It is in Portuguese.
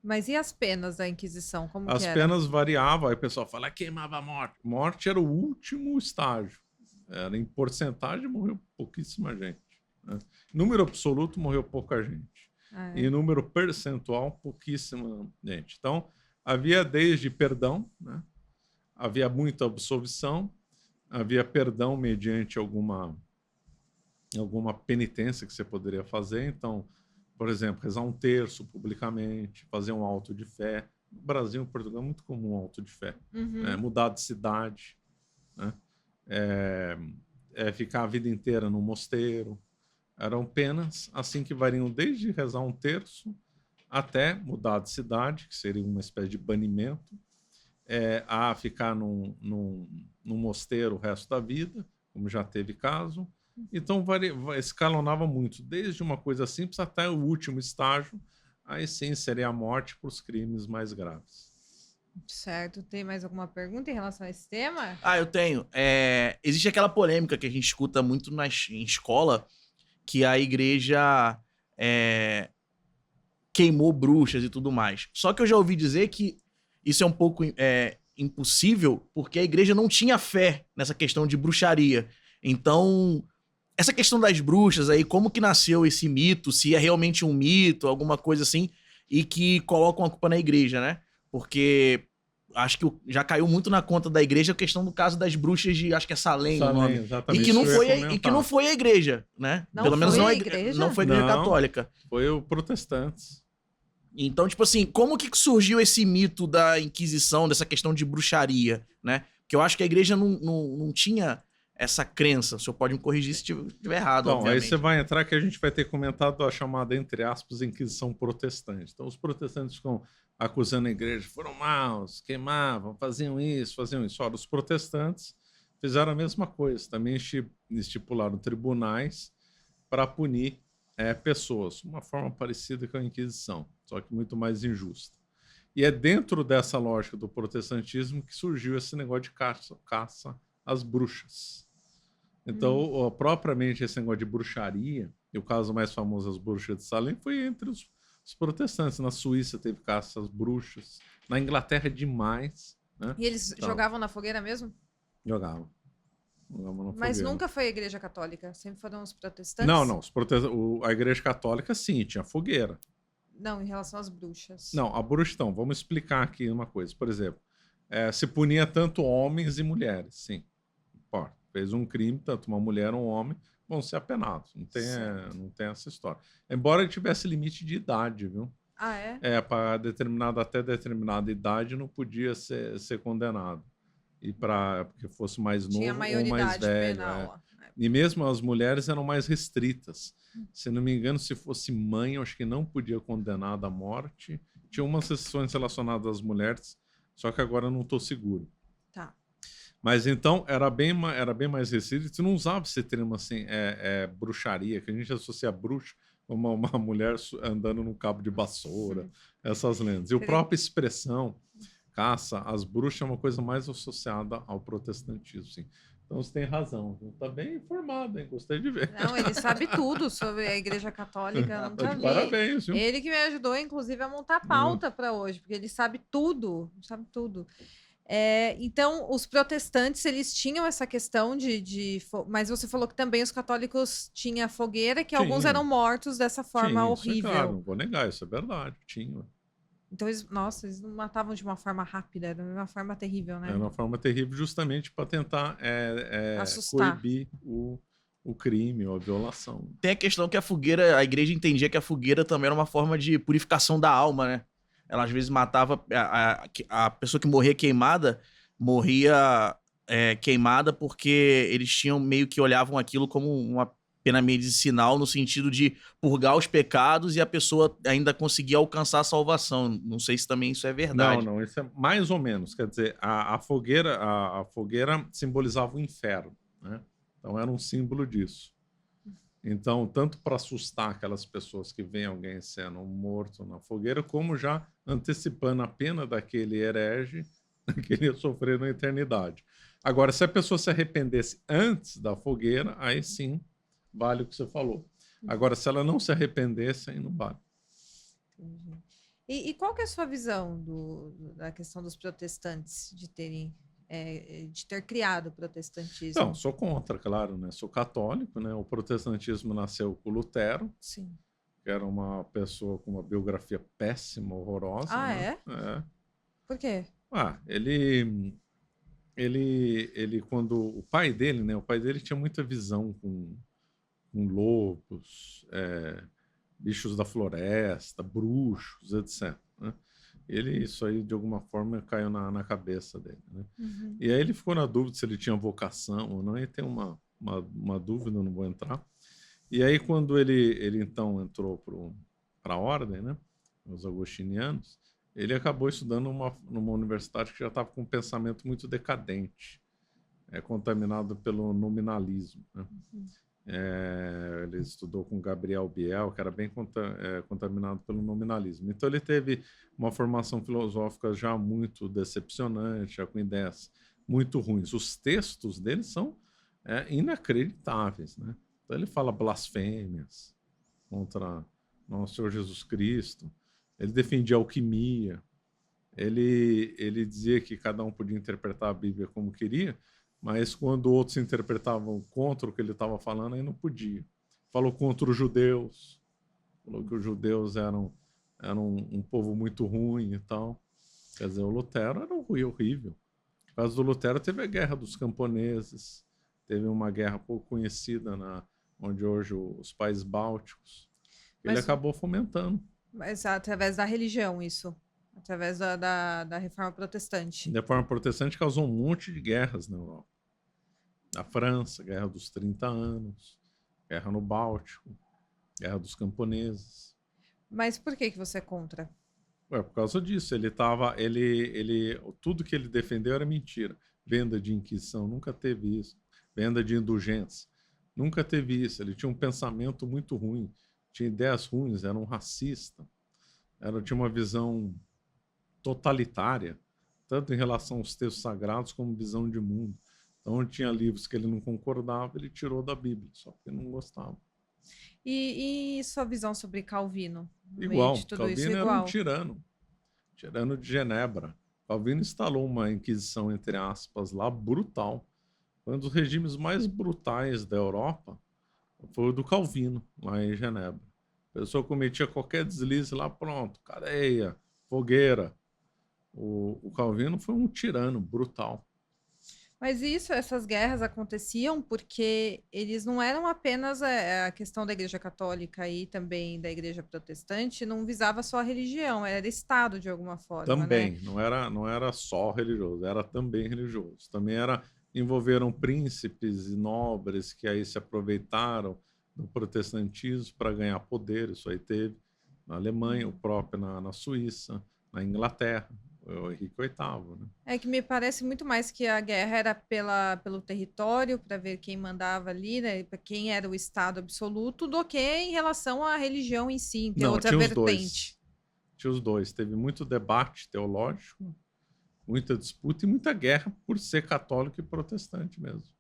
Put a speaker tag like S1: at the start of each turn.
S1: Mas e as penas da Inquisição? Como que
S2: As
S1: era?
S2: penas variavam, aí o pessoal fala, queimava a morte. Morte era o último estágio. Era em porcentagem, morreu pouquíssima gente. Né? Número absoluto, morreu pouca gente.
S1: Ah,
S2: E
S1: é?
S2: número percentual, pouquíssima gente. Então, havia desde perdão, né? Havia muita absolvição, havia perdão mediante alguma penitência que você poderia fazer. Então, por exemplo, rezar um terço publicamente, fazer um auto de fé. No Brasil e Portugal é muito comum um auto de fé. Né? Mudar de cidade, né? Ficar a vida inteira no mosteiro. Eram penas assim que variam desde rezar um terço até mudar de cidade, que seria uma espécie de banimento, a ficar num mosteiro o resto da vida, como já teve caso. Então, escalonava muito, desde uma coisa simples até o último estágio, aí sim seria a morte para os crimes mais graves.
S1: Certo. Tem mais alguma pergunta em relação a esse tema?
S3: Ah, eu tenho. Existe aquela polêmica que a gente escuta muito em escola, que a igreja queimou bruxas e tudo mais. Só que eu já ouvi dizer que isso é um pouco impossível, porque a igreja não tinha fé nessa questão de bruxaria. Então, essa questão das bruxas aí, como que nasceu esse mito, se é realmente um mito, alguma coisa assim, e que colocam a culpa na igreja, né? Porque acho que já caiu muito na conta da igreja a questão do caso das bruxas de, acho que é Salem o nome.
S2: Exatamente.
S3: E que não foi a igreja, né?
S1: Não
S3: Pelo menos
S1: foi
S3: não
S1: a igreja?
S3: não foi a igreja
S2: Não.
S3: católica.
S2: Foi o protestantes.
S3: Então, tipo assim, como que surgiu esse mito da Inquisição, dessa questão de bruxaria, né? Porque eu acho que a igreja não tinha essa crença. O senhor pode me corrigir se estiver errado,
S2: Então,
S3: obviamente.
S2: aí você vai entrar que a gente vai ter comentado a chamada, entre aspas, Inquisição Protestante. Então, os protestantes ficam acusando a igreja, foram maus, queimavam, faziam isso, faziam isso. Ora, os protestantes fizeram a mesma coisa, também estipularam tribunais para punir pessoas, uma forma parecida com a Inquisição, só que muito mais injusta. E é dentro dessa lógica do protestantismo que surgiu esse negócio de caça às bruxas. Então, propriamente esse negócio de bruxaria, e o caso mais famoso, as bruxas de Salem, foi entre os protestantes. Na Suíça teve caça às bruxas, na Inglaterra demais. Né?
S1: E eles
S2: Então,
S1: jogavam na fogueira mesmo?
S2: jogavam.
S1: Mas nunca foi a igreja católica, sempre foram os protestantes?
S2: Não. A igreja católica, sim, tinha fogueira.
S1: Não, em relação às bruxas.
S2: Não, a bruxa, então, vamos explicar aqui uma coisa. Por exemplo, se punia tanto homens e mulheres, sim. Pô, fez um crime, tanto uma mulher ou um homem, vão ser apenados. Não tem essa história. Embora tivesse limite de idade, viu?
S1: Ah, é?
S2: Para até determinada idade não podia ser condenado. E porque fosse mais
S1: Tinha
S2: novo ou mais
S1: maioridade
S2: velho.
S1: penal.
S2: E mesmo as mulheres eram mais restritas. Se não me engano, se fosse mãe, eu acho que não podia condenar à morte. Tinha umas exceções relacionadas às mulheres, só que agora eu não estou seguro.
S1: Tá.
S2: Mas então era bem mais restrito. Você não usava esse termo assim, bruxaria, que a gente associa a bruxa como uma mulher andando num cabo de vassoura, essas lendas. E a própria expressão caça às bruxas é uma coisa mais associada ao protestantismo, sim. Então você tem razão. Está bem informado, hein? Gostei de ver.
S1: Não, ele sabe tudo sobre a Igreja Católica. Nunca vi.
S2: Parabéns, viu?
S1: Ele que me ajudou, inclusive, a montar a pauta para hoje, porque ele sabe tudo. Sabe tudo. Então, os protestantes, eles tinham essa questão mas você falou que também os católicos tinham fogueira, que alguns eram mortos dessa forma horrível.
S2: Claro, não vou negar, isso é verdade. Tinha.
S1: Então, eles não matavam de uma forma rápida, era de uma forma terrível, né?
S2: Era uma forma terrível justamente para tentar
S1: assustar,
S2: coibir o crime ou a violação.
S3: Tem a questão que a igreja entendia que a fogueira também era uma forma de purificação da alma, né? Ela às vezes matava a pessoa que morria queimada queimada porque eles meio que olhavam aquilo como uma pena medicinal no sentido de purgar os pecados e a pessoa ainda conseguir alcançar a salvação. Não sei se também isso é verdade.
S2: Não, isso é mais ou menos. Quer dizer, a fogueira simbolizava o inferno, né? Então era um símbolo disso. Então, tanto para assustar aquelas pessoas que veem alguém sendo morto na fogueira, como já antecipando a pena daquele herege que ele ia sofrer na eternidade. Agora, se a pessoa se arrependesse antes da fogueira, aí sim vale o que você falou. Agora, se ela não se arrependesse, aí não vale.
S1: Entendi. E qual que é a sua visão da questão dos protestantes de ter criado o protestantismo?
S2: Não, sou contra, claro, né? Sou católico, né? O protestantismo nasceu com Lutero,
S1: Sim.
S2: que era uma pessoa com uma biografia péssima, horrorosa,
S1: Ah,
S2: né?
S1: é? Por quê?
S2: Ele quando o pai dele, né? O pai dele tinha muita visão com lobos, bichos da floresta, bruxos, etc. Né? Isso aí, de alguma forma, caiu na cabeça dele. Né?
S1: Uhum.
S2: E aí ele ficou na dúvida se ele tinha vocação ou não, e tem uma dúvida, não vou entrar. E aí, quando ele então entrou para a ordem, né? Os agostinianos, ele acabou estudando numa universidade que já estava com um pensamento muito decadente, contaminado pelo nominalismo. Né?
S1: Uhum.
S2: Ele estudou com Gabriel Biel, que era bem contaminado pelo nominalismo. Então ele teve uma formação filosófica já muito decepcionante, já com ideias muito ruins. Os textos dele são inacreditáveis, né? Então ele fala blasfêmias contra nosso Senhor Jesus Cristo. Ele defendia a alquimia. Ele dizia que cada um podia interpretar a Bíblia como queria, mas quando outros interpretavam contra o que ele estava falando, aí não podia. Falou contra os judeus, falou que os judeus eram um povo muito ruim e tal. Quer dizer, o Lutero era horrível. Por causa do Lutero teve a Guerra dos Camponeses, teve uma guerra pouco conhecida onde hoje os países bálticos. Ele acabou fomentando.
S1: Mas através da religião, isso. Através da Reforma Protestante.
S2: A Reforma Protestante causou um monte de guerras na Europa. Na França, Guerra dos 30 Anos, Guerra no Báltico, Guerra dos Camponeses.
S1: Mas por que você é contra?
S2: Por causa disso. Tudo que ele defendeu era mentira. Venda de inquisição, nunca teve isso. Venda de indulgência, nunca teve isso. Ele tinha um pensamento muito ruim, tinha ideias ruins, era um racista, tinha uma visão totalitária, tanto em relação aos textos sagrados como visão de mundo. Então, tinha livros que ele não concordava, ele tirou da Bíblia, só porque não gostava.
S1: E sua visão sobre Calvino?
S2: Igual, Calvino era um tirano de Genebra. Calvino instalou uma inquisição, entre aspas, lá, brutal. Foi um dos regimes mais brutais da Europa, foi o do Calvino, lá em Genebra. A pessoa cometia qualquer deslize lá, pronto, cadeia, fogueira. O Calvino foi um tirano brutal.
S1: Mas essas guerras aconteciam porque eles não eram apenas a questão da Igreja Católica e também da Igreja Protestante, não visava só a religião, era Estado de alguma forma,
S2: também,
S1: né?
S2: não era só religioso, era também religioso. Também envolveram príncipes e nobres que aí se aproveitaram do protestantismo para ganhar poder. Isso aí teve na Alemanha, o próprio na Suíça, na Inglaterra. O Henrique VIII, né?
S1: É que me parece muito mais que a guerra era pelo território, para ver quem mandava ali, né, para quem era o Estado absoluto, do que em relação à religião em si, tem outra vertente.
S2: Tinha os dois. Teve muito debate teológico, muita disputa e muita guerra por ser católico e protestante mesmo.